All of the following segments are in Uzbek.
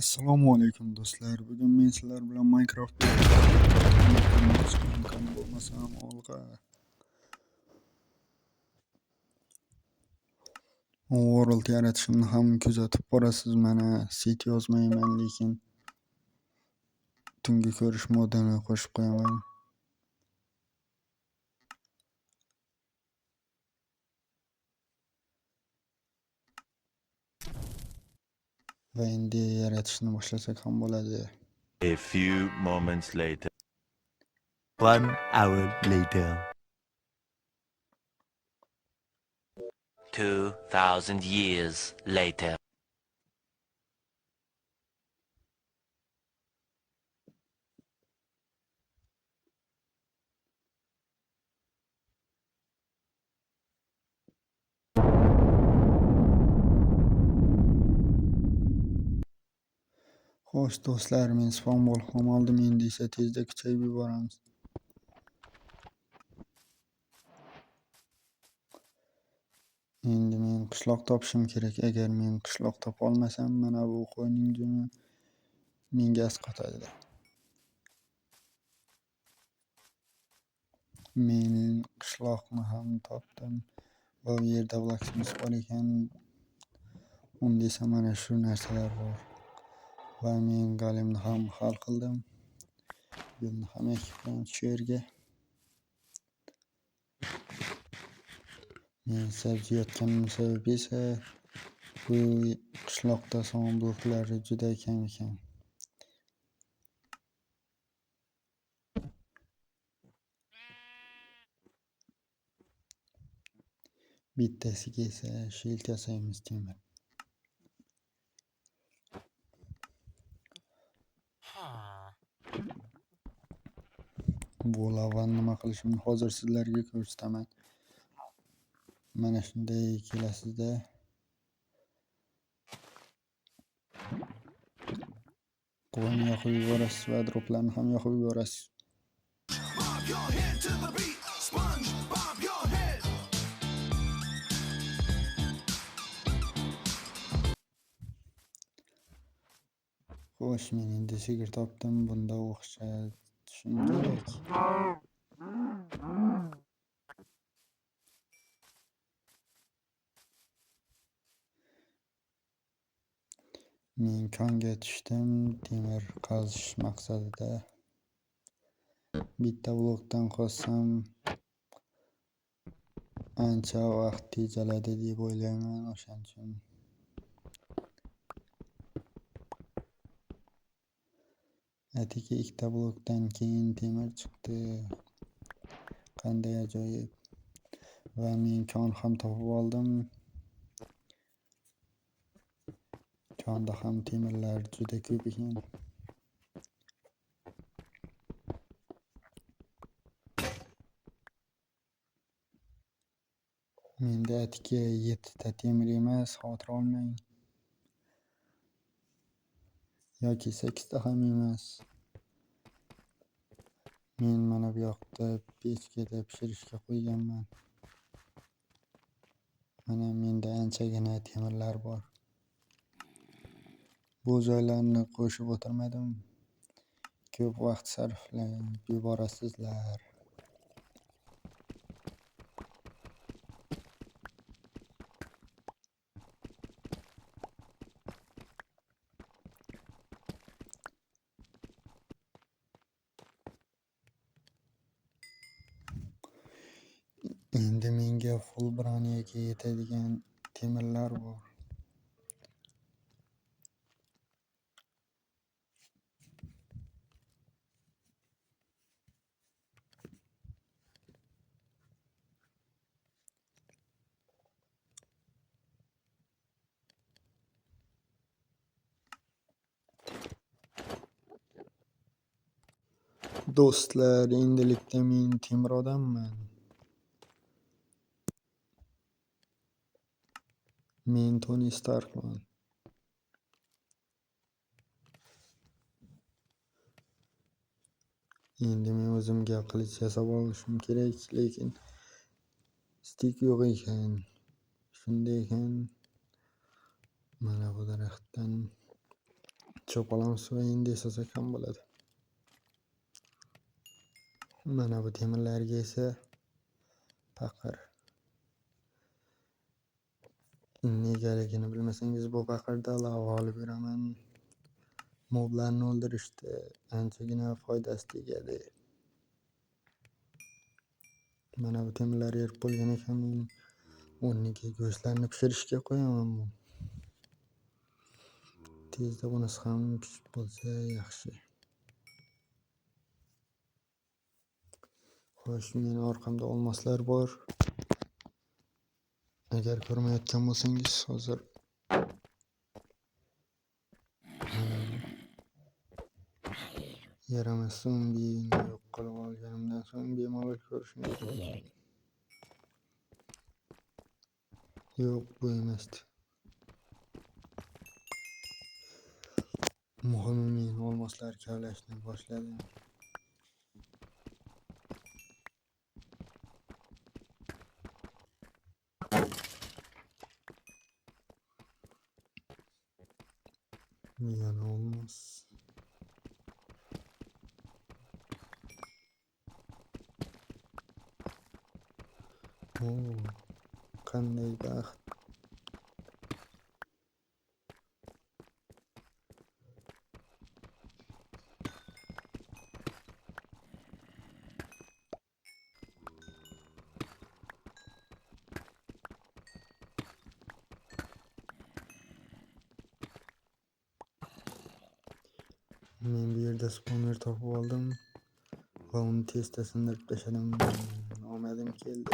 Assalomu alaykum do'stlar. Bugun men sizlar bilan Minecraft'da imkon bo'lmasam olg'a world yaratishimni ham kuzatib borasiz. Mana seed yozmayman, lekin tungi ko'rish modini qo'shib qo'yaman. Va endi yaratishni boshlasak ham bo'ladi. A few moments later. 1 hour later. 2,000 years later. Xo'sh do'stlar, men spawn bo'lib ham oldim. Endi esa tezda kuchayib yuboramiz. Endi men qishloq topishim kerak. Agar men qishloq topa olmasam, mana bu qo'yning juni menga asqotadi. Men qishloqni ham topdim va u yerda blacksmith bor ekan. Unda esa mana shu narsalar bor. Va men golemni ham hal qildim. Yo'lni ham ekibman shu yerga. Men sabziyotganim sababi esa bu qishloqda son bloklari juda kam ekan. Bittasiga esa shield yasaymiz temir. Bu lavani nima qilishimni hozir sizlarga ko'rsataman. Mana shunday kelasizda. Qo'yni yoqib yuborasiz va droplarni ham yoqib yuborasiz. Xo'sh, men endi sigir topdim. Bunda o'xshatishim kerak. Men konga tushdim temir qazish maqsadida. Bitta blokdan qozsam ancha vaqt tejaladi deb o'ylayman. O'shaning uchun atigi ikkita blokdan keyin temir chiqdi. Qanday ajoyib. Va men kon ham topib oldim. Konda ham temirlar juda ko'p ekan. Menda atigi 7 ta temir emas, xotir olmang. Yoki 8 ta ham emas. Men mana bu yoqda pechkada pishirishga qo'yganman. Mana menda anchagina temirlar bor. Bu joylarni qo'shib o'tirmadim. Ko'p vaqt sarflab yuborasizlar. Endi menga full bronyaga yetadigan temirlar bor. Do'stlar, endilikda men temir odamman. Men Tony Starkman. Endi men o'zimga qilich yasab olishim kerak, lekin stik yo'q ekan. Shunday ekan, mana bu daraxtdan cho'polon suvayin desak ham bo'ladi. Mana bu temirlarga esa paqir. Negaligini bilmasangiz, bu paqirda lava olib yuraman. Moblarni o'ldirishda anchagina foydasi tegadi. Mana bu temirlar erib bo'lgan ekan, o'rniga go'shtlarni pishirishga qo'yaman. Tezda bunisi ham pishib bo'lsa yaxshi. Xo'sh, meni orqamda olmoslar bor. Agar ko'rmayotgan bo'lsangiz, hozir yaramas zombini yo'q qilib olganimdan so'ng bemalol ko'rishingiz mumkin. Yo'q, bu emasdi. Muhimi, men olmoslar kavlashni boshladim. Yana olmos. Qanday baxt. Men bu yerda spawner topib oldim va uni tezda sindirib tashladim. Omadim keldi.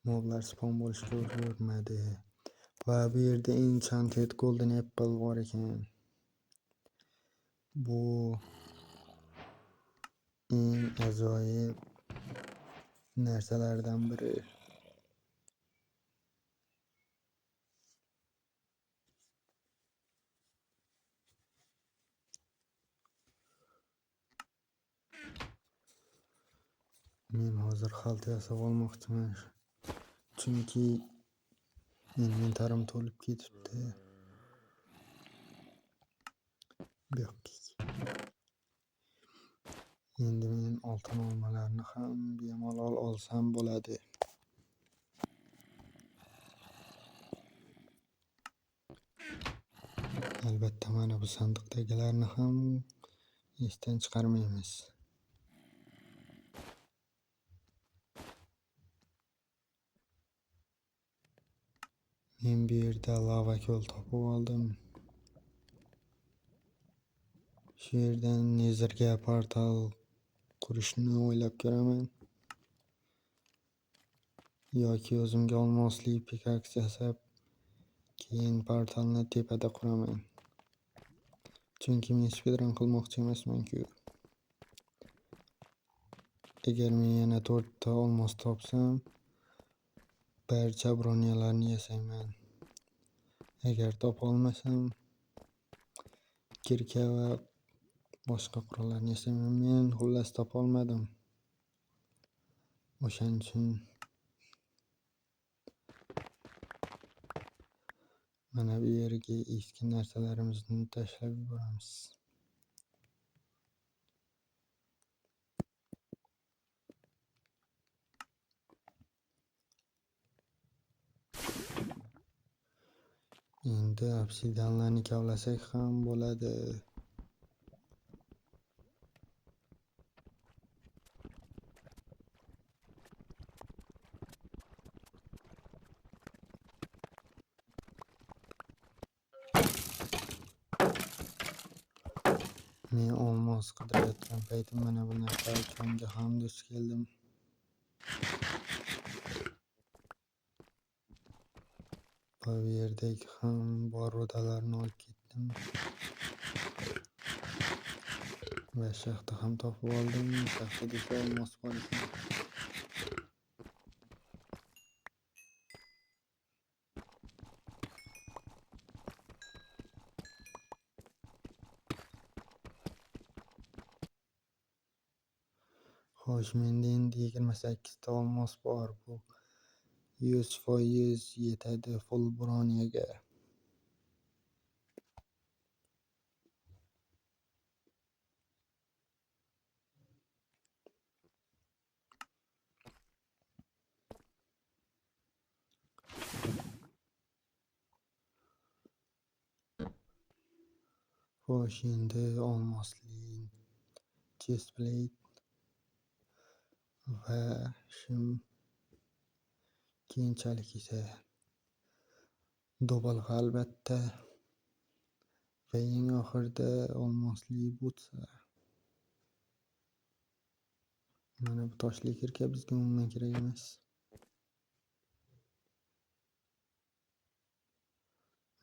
Moblar spawn bo'lishga ulgurmadi. Va bu yerda enchanted golden apple bor ekan. Bu eng ajoyib narsalardan biri. Men hozir xalta yasab olmoqchiman. Chunki inventarim to'lib ketibdi. Endi men oltin olmalarni ham bemalol olsam bo'ladi. Albatta, mana bu sandiqdagilarni ham esdan chiqarmaymiz. Men bu yerda lava ko'l topib oldim. Shu yerdan nezerga portal qurishni o'ylab ko'raman. Yoki o'zimga olmosli pikaks yasab, keyin portalni tepada quraman. Chunki men speedrun qilmoqchi emasman-ku. Agar men yana 4 ta olmos topsam, barcha bronyalarni yasayman. Agar topa olmasam, kirka va boshqa qurollarni yasayman. Men xullas topa olmadim. O'shaning uchun mana bu yerga eski narsalarimizni tashlab yuboramiz. Endi obsidianlarni kavlasak ham bo'ladi. Men olmos qidirayotgan paytim mana bu narsa uchunga ham duch keldim. Bu yerdagi ham bor rudalarni olib ketdim. Va shaxta ham topib oldim. Shaxtada esa olmos bor ekan. Xo'sh, menda endi 28 ta olmos bor. Bu 100% yetadi full bronyaga. Xo'sh, endi olmosli chest plate va shim, keyinchalik esa do'balg'a albatta va eng oxirida olmosli butsa. Mana bu toshli kirka bizga umuman kerak emas.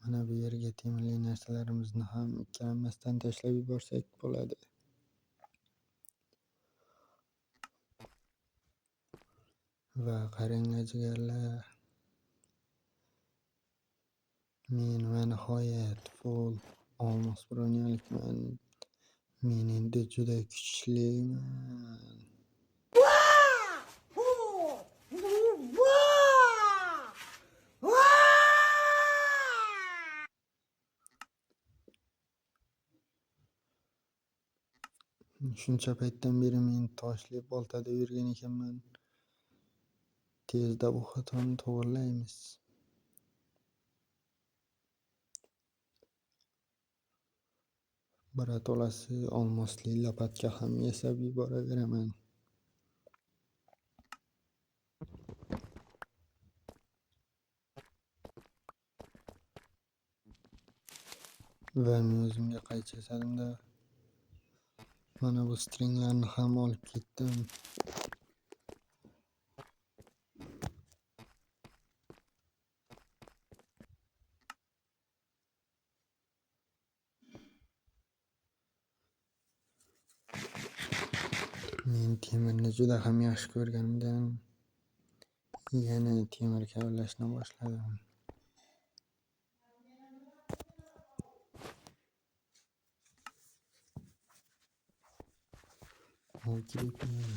Mana bu yerga temirli narsalarimizni ham ikkilanmasdan tashlab yuborsak bo'ladi. Va qaranglar jigarlar, men va nihoyat full olmos bronyalikman. Men endi juda kuchliman. Shuncha paytdan beri men toshli boltada yurgan ekanman. Tezda bu xatoni to'g'rilaymiz. Biratolasi olmosli lapatka ham yasab yuboraveraman. Va men o'zimga qaychi yasadimda mana bu stringlarni ham olib ketdim. Men temirni juda ham yaxshi ko'rganimdan yana temir kavlashni boshladim. U creeper.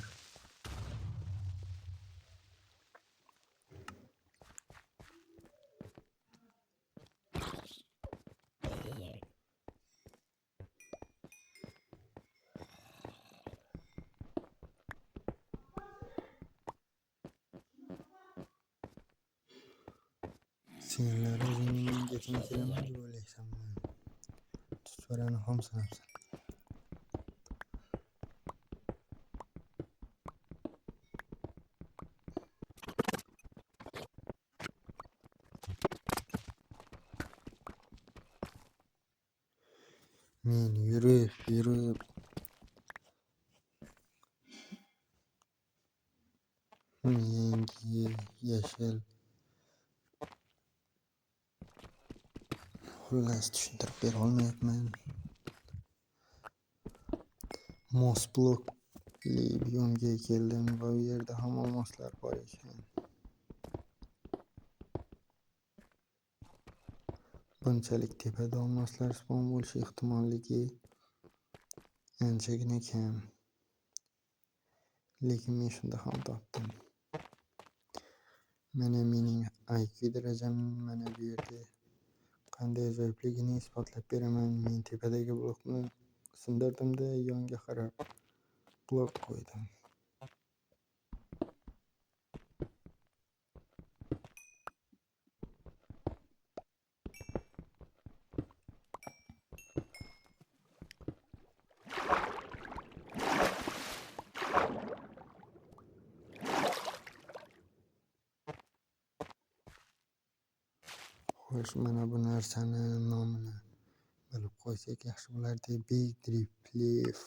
Senlar o'zingning gating kelaman deb o'ylaysanmi? Tutvarani xom sanabsan. Men yurib yangi yashil, xullas tushuntirib bera olmayapman. Mos blokli biyomga keldim va u yerda ham olmoslar bor ekan. Bunchalik tepada olmoslar spawn bo'lishi ehtimolligi anchagina kam. Lekin men shunda ham topdim. Mana mening IQ darajam mana bu yerda qanday ajoyibligini isbotlab beraman. Men tepadagi blokni sindirdimda yonga qarab blok qo'ydim. Xo'sh, mana bu narsani nomini bilib qo'ysak yaxshi bo'lardi. Big drip leaf.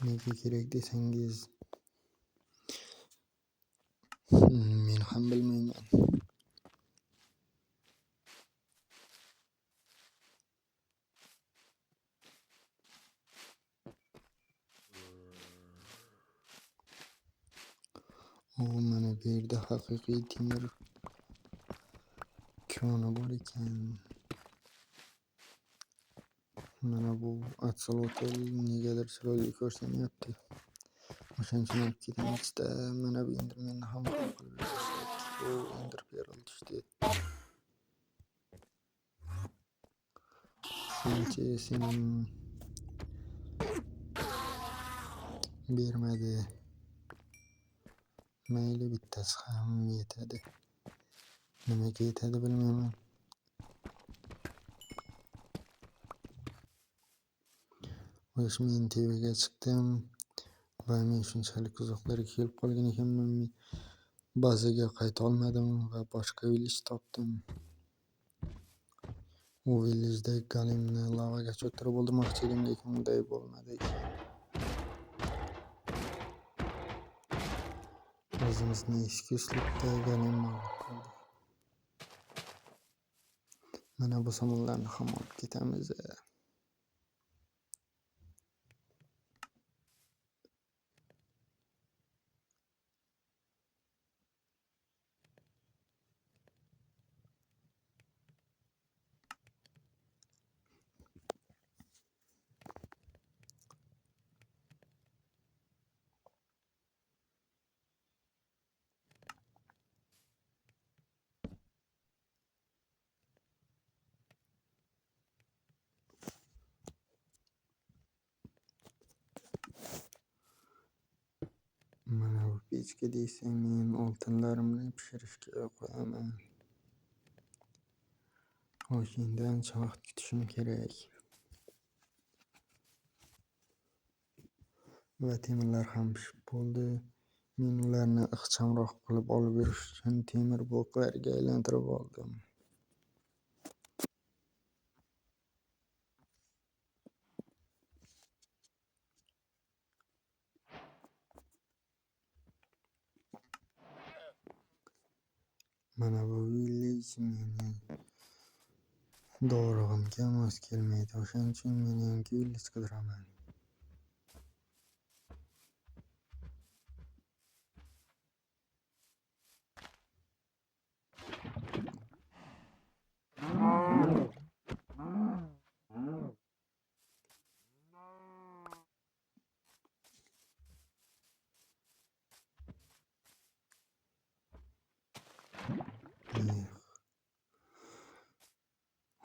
Nega kerak desangiz, men ham bilmayman. Mana bu yerda haqiqiy temir koni bor ekan. Mana bu axolotl negadir chiroyli ko'rsatyapti. O'shaning uchun olib ketamizda mana bu endermenni ham qilib bersak. U ender pearl tushdi. Sening bermadi. Mayli, bittasi ham yetadi. Nimaga yetadi bilmayman. Xo'sh, men TVga chiqdim va men shunchalik uzoqlarga kelib qolgan ekanman, bazaga qayta olmadim va boshqa village topdim. U villageda Galimni lavaga cho'ktirib o'ldirmoqchi edim, lekin unday bo'lmadi. O'zimizni eski uslubda Galimni olib qoldik. Mana bu somonlarni ham olib ketamiz. Mana bu pechga deysa, men oltinlarimni pishirishga qo'yaman. Xo'sh, endi ancha vaqt kutishim kerak. Va temirlar ham pishib bo'ldi. Men ularni ixchamroq qilib olib yurish uchun temir bloklarga aylantirib oldim. Mana bu village meni dovrug'imga mos kelmaydi. O'shaning uchun men yangi village qidiraman.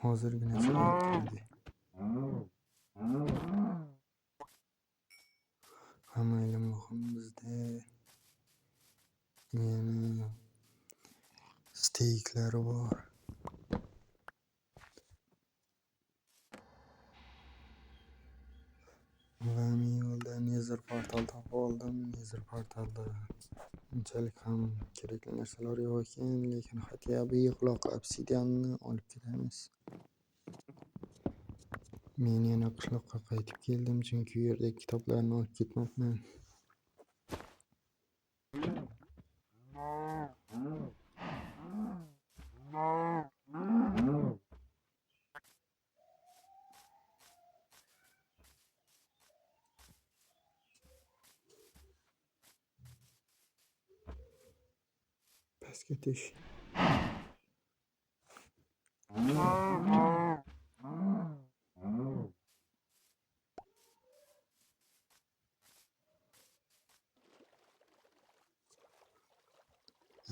Hozirgina chiqyapti. Hammaydan muhim bizda yana steyklar bor. Va men yo'lda Nether portal topib oldim. Nether portalda unchalik ham kerakli narsalar yo'q ekan, lekin hatyobiy quloq obsidianni olib ketamiz. Men yana qishloqqa qaytib keldim, chunki u yerda kitoblarni olib ketmoqman. Pastga tush.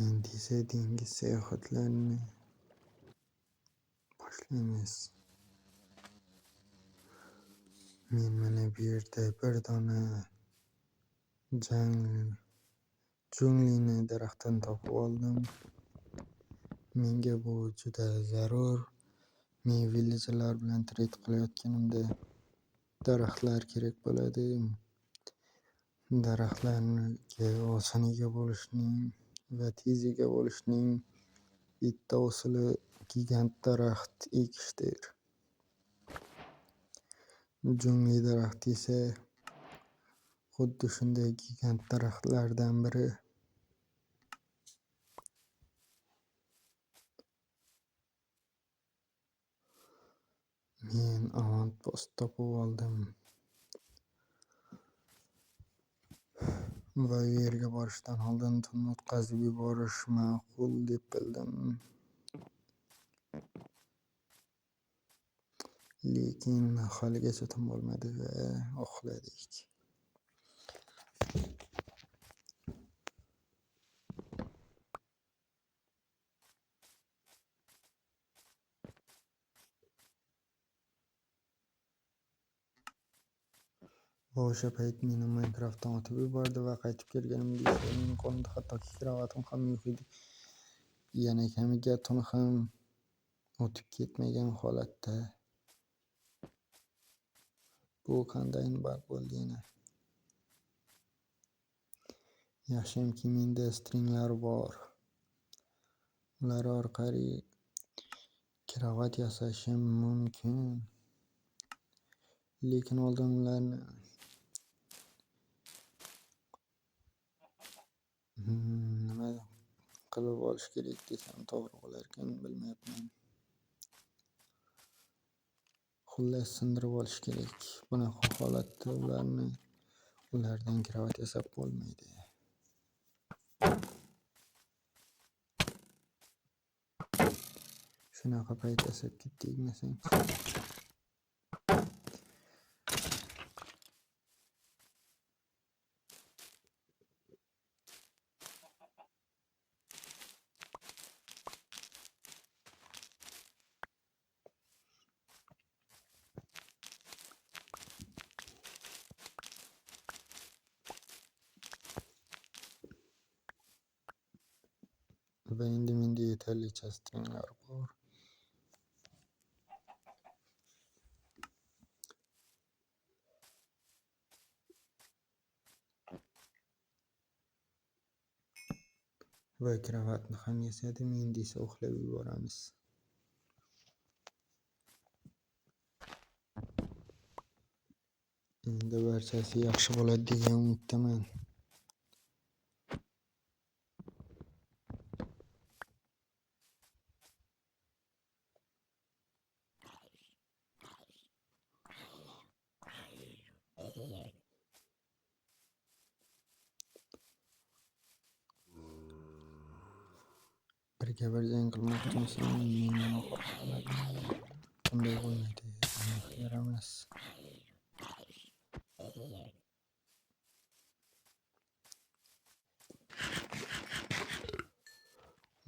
Endi esa dengiz sayohatlarini boshlaymiz. Men mana bu yerda bir dona junglini daraxtdan topib oldim. Menga bu juda zarur. Men villagerlar bilan trade qilayotganimda daraxtlar kerak bo'ladi. Daraxtlarga oson ega bo'lishning va tez ega bo'lishning bitta usuli gigant daraxt ekishdir. Jungli daraxti esa xuddi shunday gigant daraxtlardan biri. Men avantpost topib oldim va u yerga borishdan oldin tunni o'tkazib yuborish ma'qul deb bildim. Lekin haligacha tun bo'lmadi va uxladik. O'sha payt meni Minecraftdan otib yubordi va qaytib kelganimda esa mening qo'limda hattoki kravatim ham yo'q edi. Yana kamiga tun ham o'tib ketmagan holatda Bu qandayin bug bo'ldi yana? Yaxshiyamki menda stringlar bor. Ular orqali kravat yasashim mumkin. Lekin oldin ularni nima qilib olish kerak desam to'g'ri bo'larkan, bilmayapman. Xullas sindirib olish kerak. Bunaqa holatda ulardan kravat yasab bo'lmaydi. Shunaqa payt yasab ketdikmi sen? Va endi menda yetarlicha stringlar bor. Va kravatni ham yasadim, endi esa uxlab yuboramiz. Endi barchasi yaxshi bo'ladi degan umiddaman. Birga bir jang qilmoqchimisan? Mendan qo'rqaman. Bunday bo'lmaydi. Yaramas.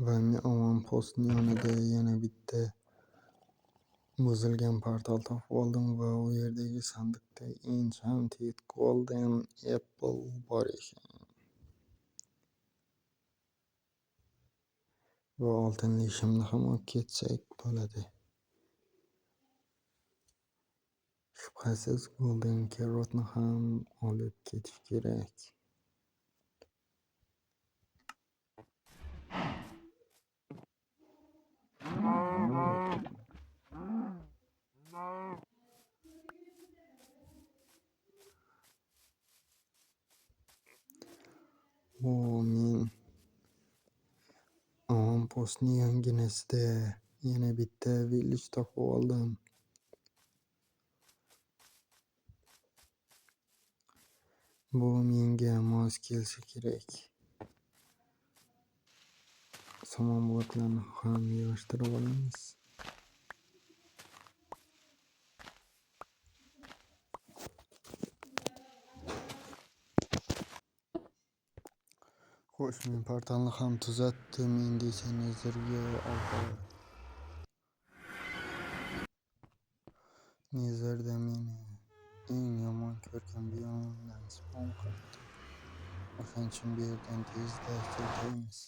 Va men avantpostning yonida yana bitta buzilgan portal topib oldim va u yerdagi sandiqda Enchanted Golden Apple bor ekan. Va oltinli shimni ham olib ketsak bo'ladi. Shubhasiz Golden Carrotni ham olib ketish kerak. Men avantpostning yonginasida yana bitta village topib oldim. Bu menga mos kelsa kerak. Somon bloklarni ham yig'ishtirib olamiz. Xo'sh, men portalni ham tuzatdim. Endi esa Nezerga Nezerda meni eng yomon ko'rgan biyomdan spawn qilibdi. O'shaning uchun bu yerdan tezda ketamiz.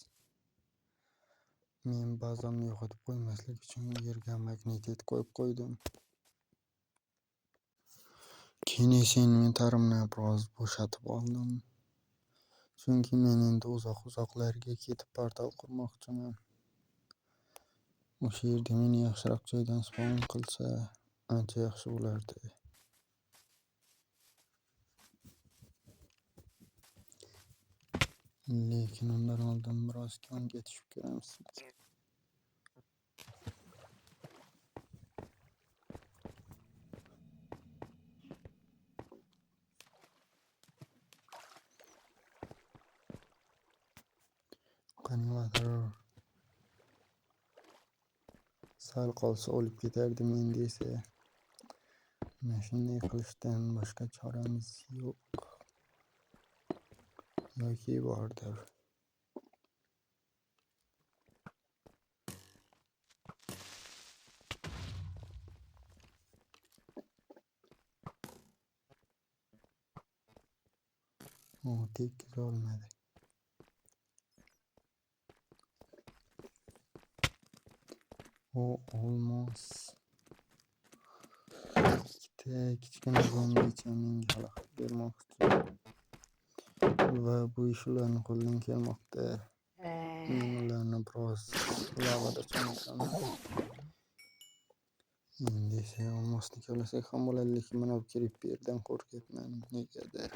Men bazamni yo'qotib qo'ymaslik uchun u yerga magnetit qo'yib qo'ydim. Keyin esa inventarimni biroz bo'shatib oldim. Chunki men endi uzoqlarga ketib portal qurmoqchiman. O'sha yerda meni yaxshiroq joydan spawn qilsa ancha yaxshi bo'lardi. Lekin undan oldin biroz konga tushib ko'ramiz. Qanimadir sal qolsa o'lib ketardim, endi esa mana shunday qilishdan boshqa choramiz yo'q. Yoki bordir. O tekkiza olmadi. O olmos. Ikkita kichkina zombicha menga xalaqit bermoqchi va bu ish ularning qo'lidan kelmoqda. Men ularni biroz lavada cho'mitaman. Endi esa olmosni kavlasak ham bo'ladi, lekin mana bu Creeper'dan qo'rqyapman negadir.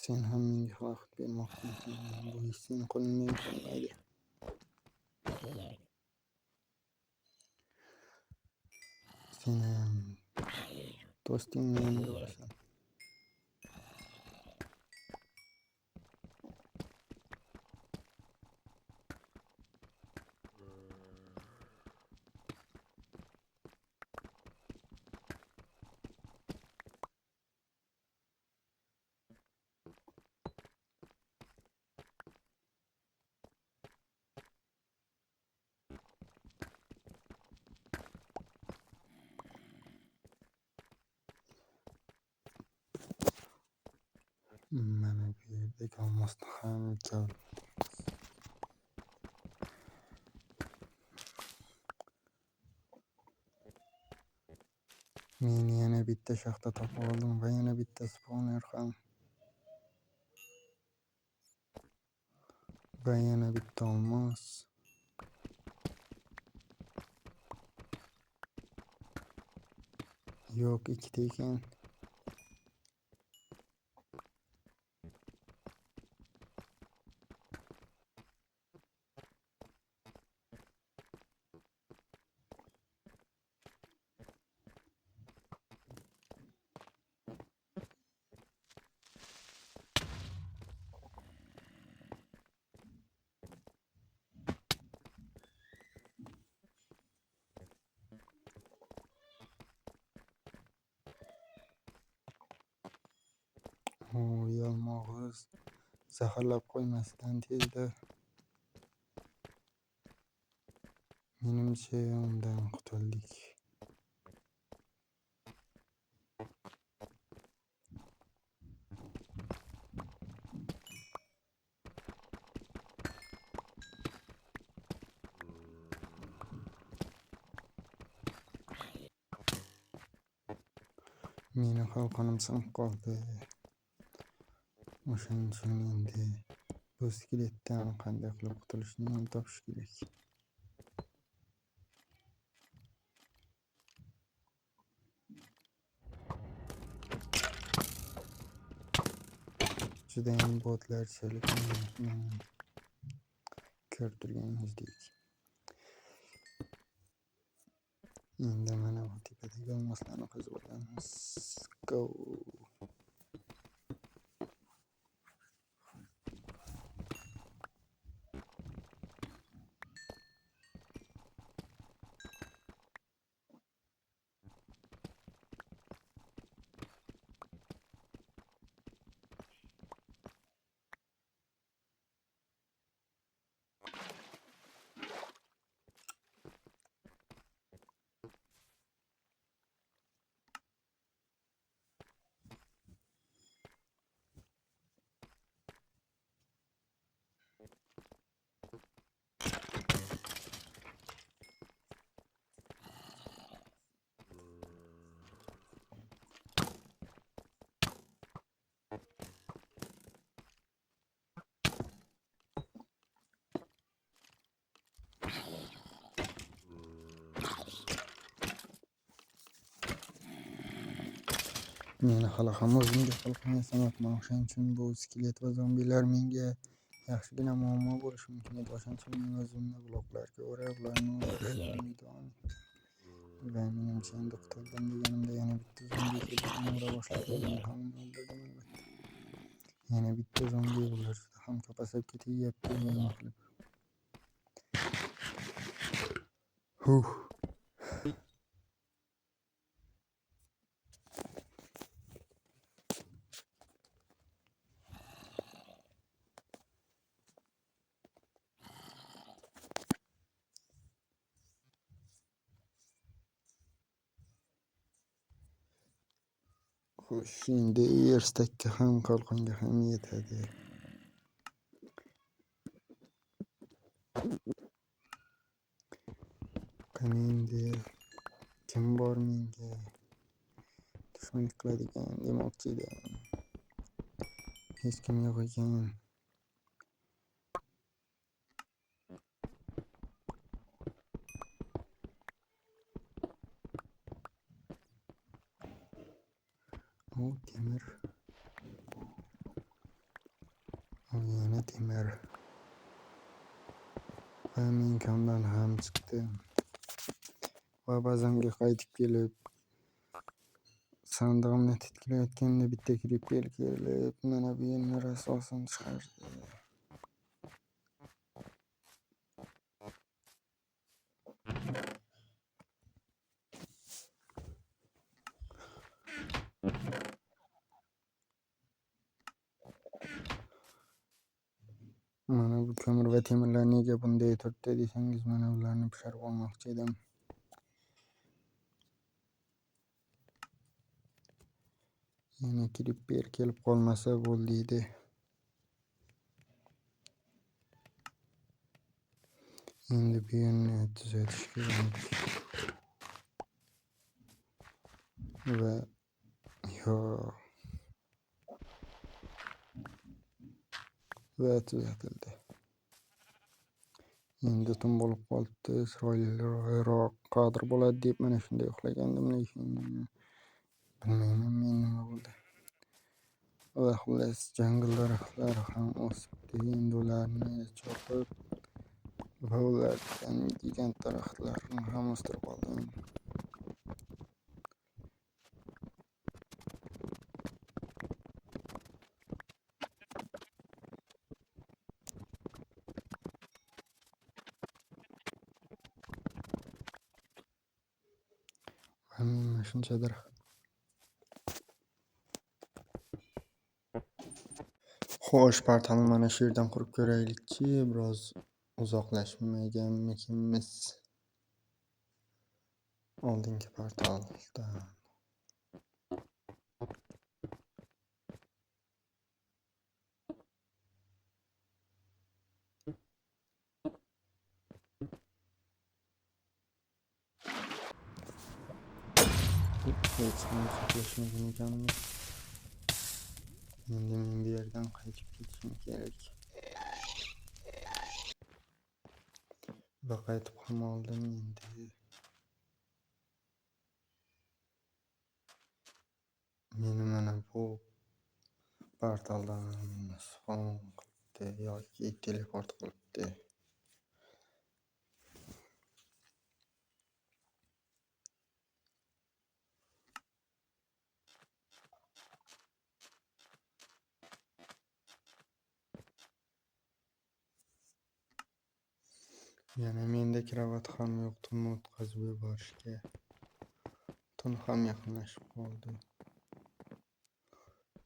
Sen ham menga xalaqit bermoqchisan. Bu ish sening qo'lingdan kelmaydi. Sen ham do'stingni endi urasan. Mana bu yerdagi olmosni ham men yana bitta shaxta topib oldim va yana bitta spawner ham. Va yana bitta olmos. Yo'q, ikkita ekan. Yalmog'iz zaharlab qo'ymasdan tezda menimcha undan qutuldik. Meni qalqonim sinib qoldi. O'shaning uchun endi bu skeletdan qanday qilib qutulishni topish kerak. Judayam botlarchalik ko'rib turganingizdek. Endi mana bu tepadagi olmoslarni qazib olamiz. Go! Meni hali ham o'zimga qalqon yasamoqman. O'shaning uchun bu skelet va zombilar menga yaxshigina muammo bo'lishi mumkin edi. O'shaning uchun men o'zimni bloklarga o'rab ularni o'ldirishga umidvorim. Va menimcha endi qutuldim deganimda yana bitta zombi kelib meni ura boshladi. Men ham uni o'ldirdim albatta. Yana bitta zombi, bular juda ham kapasab ketyapti nima qilib. Xo'sh, endi yerstakka ham qalqonga ham yetadi. Qani endi kim bor menga dushmanlik qiladigan demoqchi edim. Hech kim yo'q ekan. U temir. U yana temir. Va men kamdan ham chiqdim. Va bazamga qaytib kelib sandig'imni titkilayotganda bitta kripkel kelib mana bu yerni rasosini chiqardi. Mana bu ko'mir va temirlar nega bunday turibdi desangiz, mana ularni pishirib olmoqchi edim. Yana kripper kelib qolmasa bo'ldi edi. Endi bu yerni tuzatish kerak. Va tuzatildi. Endi tun bo'lib qolibdi. Chiroyliroq kadr bo'ladi deb mana shunday uxlagandim, lekin bilmayman men nima bo'ldi. Va xullas jangl daraxtlari ham o'sibdi. Endi ularni chopib va ulardan gigant daraxtlarni ham o'stirib oldim. Va men shunchadir. Xo'sh, portalni mana shu yerdan qurib ko'raylikchi. Biroz uzoqlashmaganmikimiz oldingi portaldan. Hech kim uzoqlashmagan ekanmiz. Endi men bu yerdan qaytib ketishim kerak. Va qaytib ham oldim endi. Meni mana bu portaldan spawn qilibdi yoki teleport qilibdi. Yana menda kravat ham yo'q, tunni o'tkazib yuborishga. Tun ham yaqinlashib qoldi.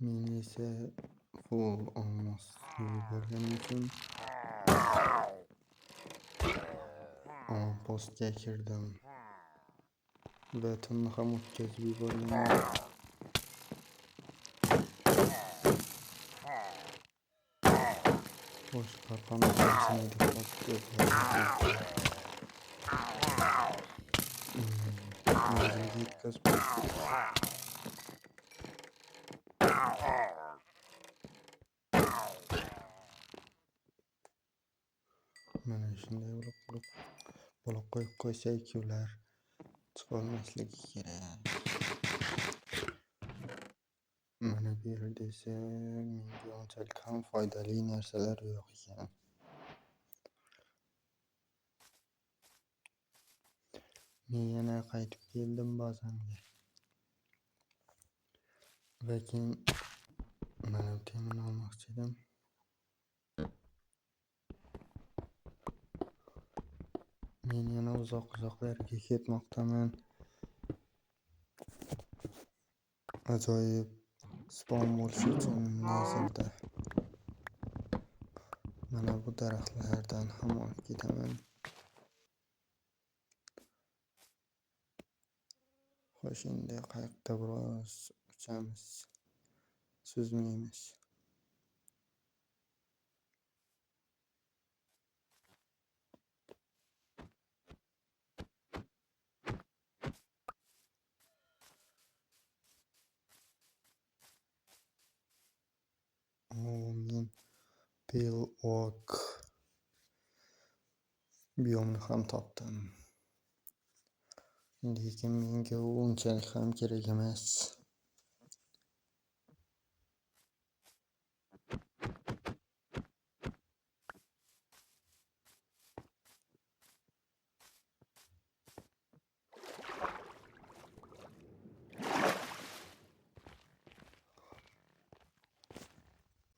Men esa full olmos yuborganim uchun postga kirdim. Va tunni ham o'tkazib yuborganim. Xo'sh, portalni qanchani yetkazib mana shunday bo'lib qo'yib qo'ysak, ular chiqolmasligi kerak. Mana bu yerda esa menga unchalik ham foydali narsalar yo'q ekan. Men yana qaytib keldim bazamga. Va keyin mana bu temirni olmoqchi edim. Men yana uzoqlarga ketmoqdaman. Ajoyib spawn bo'lish uchun nazarda. Mana bu daraxtlardan ham olib ketaman. Xo'sh, endi qayiqda biroz uchamiz. Suzmaymiz. Bill Oak biyomini ham topdim. Lekin menga u unchalik ham kerak emas.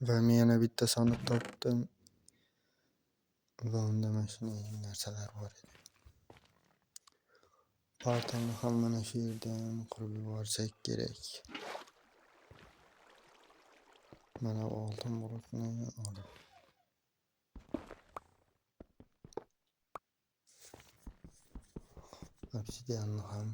Va men yana bitta sandiq topdim. Va unda mana shunday narsalar bor edi. Portalni ham mana shu yerdan qurib yuborsak kerak. Mana bu oltin blokni olib. Obsidianni ham.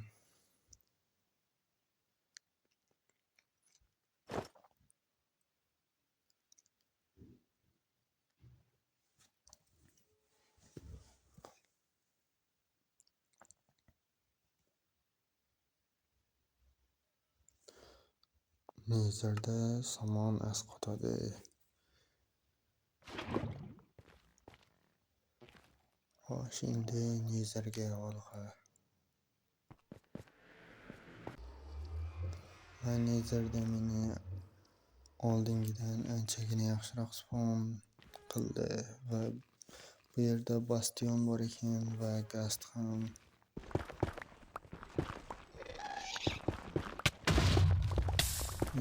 Nezarda somon asqotadi. Xo'sh, endi nezarga olg'a. Va nezarda meni oldingidan anchagina yaxshiroq spawn qildi va bu yerda bastion bor ekan va gast ham.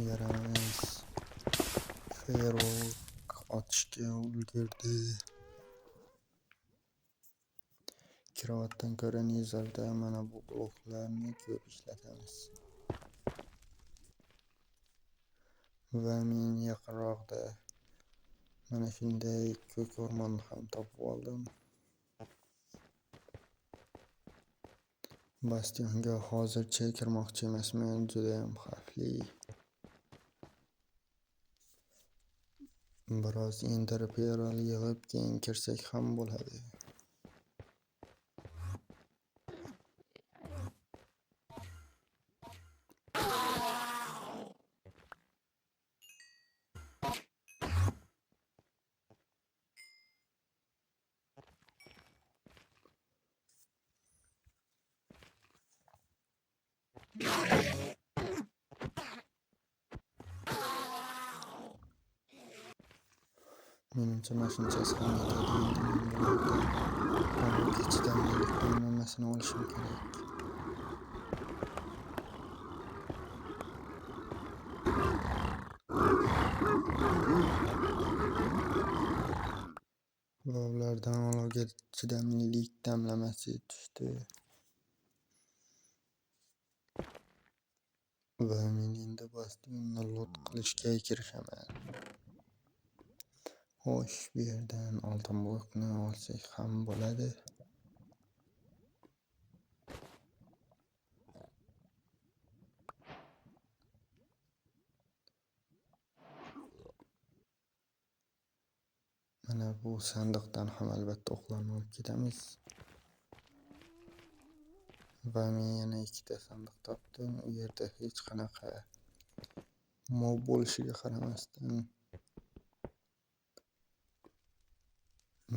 Yaramas. Firework otishga ulgurdi. Kravatdan ko'ra nezarda mana bu bloklarni ko'p ishlatamiz. Va men yaqinroqda mana shunday ko'k o'rmonni ham topib oldim. Bastionga hozircha kirmoqchi emasman, juda ham xavfli. Biroz ender pearl yig'ib keyin kirsak ham bo'ladi. Menimcha mashinachasi ham yetadi. Endi kechidamlik hammasini olishim kerak. Va ulardan olovga chidamlilik damlamasi tushdi. Va men endi bastionni loot qilishga kirishaman. Xo'sh, bu yerdan oltin blokni olsak ham bo'ladi. Mana bu sandiqdan ham albatta o'qlarni olib ketamiz. Va men yana ikkita sandiq topdim. U yerda hech qanaqa mob bo'lishiga qaramasdan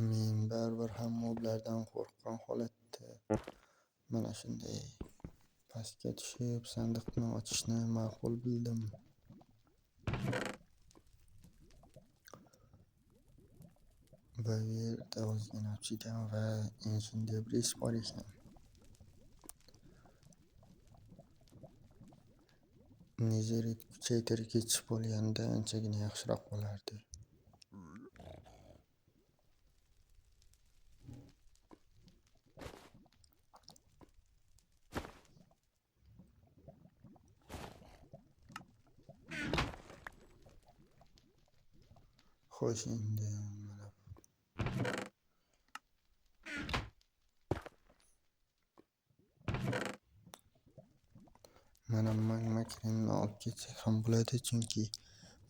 men baribir ham moblardan qo'rqqan holatda mana shunday pastga tushib sandiqni ochishni ma'qul bildim. Va bu yerda ozgina obsidian va engine debris bor ekan. Nezarit kuchaytirgich bo'lganda anchagina yaxshiroq bo'lardi. Xo'sh, endi mana magma kremni olib ketsak ham bo'ladi, chunki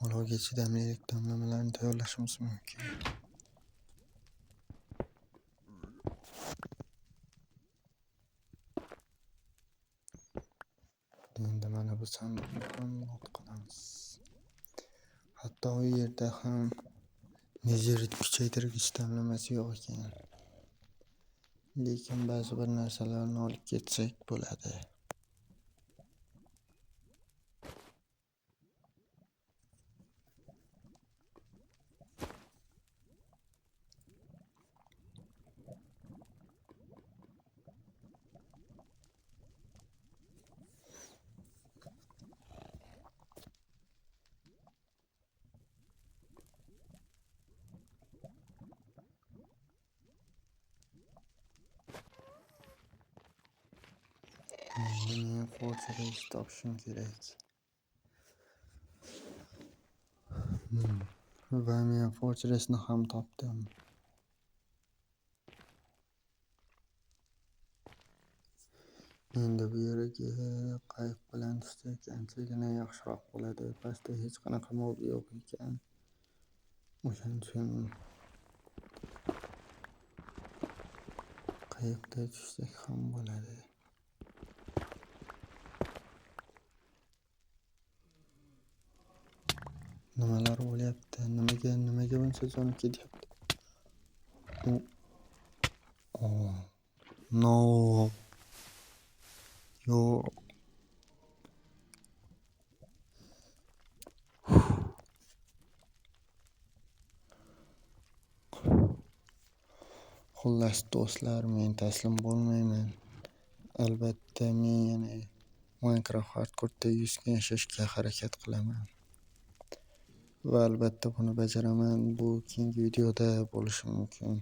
olovga chidamlilik damlamalarni tayyorlashimiz mumkin. Endi mana bu sandiqni ham loot qilamiz. Hatto u yerda ham Mezerit kuchaytirgich damlamasi yo'q ekan. Lekin ba'zi bir narsalarni olib ketsak bo'ladi. Men fortress topishim kerak. Va men fortressni ham topdim. Endi bu yerga qayiq bilan tushsak anchagina yaxshiroq bo'ladi. Pastda hech qanaqa mob yo'q ekan. O'shaning uchun qayiqda tushsak ham bo'ladi. Nimalar bo'lyapti? Nimaga buncha jonib ketyapti? No. Yo'q. Xullas do'stlar, men taslim bo'lmayman. Albatta men yana Minecraft hardcore'da 100 ga yashashga harakat qilaman. Va albatta buni bajaraman. Bu keyingi videoda bo'lishi mumkin.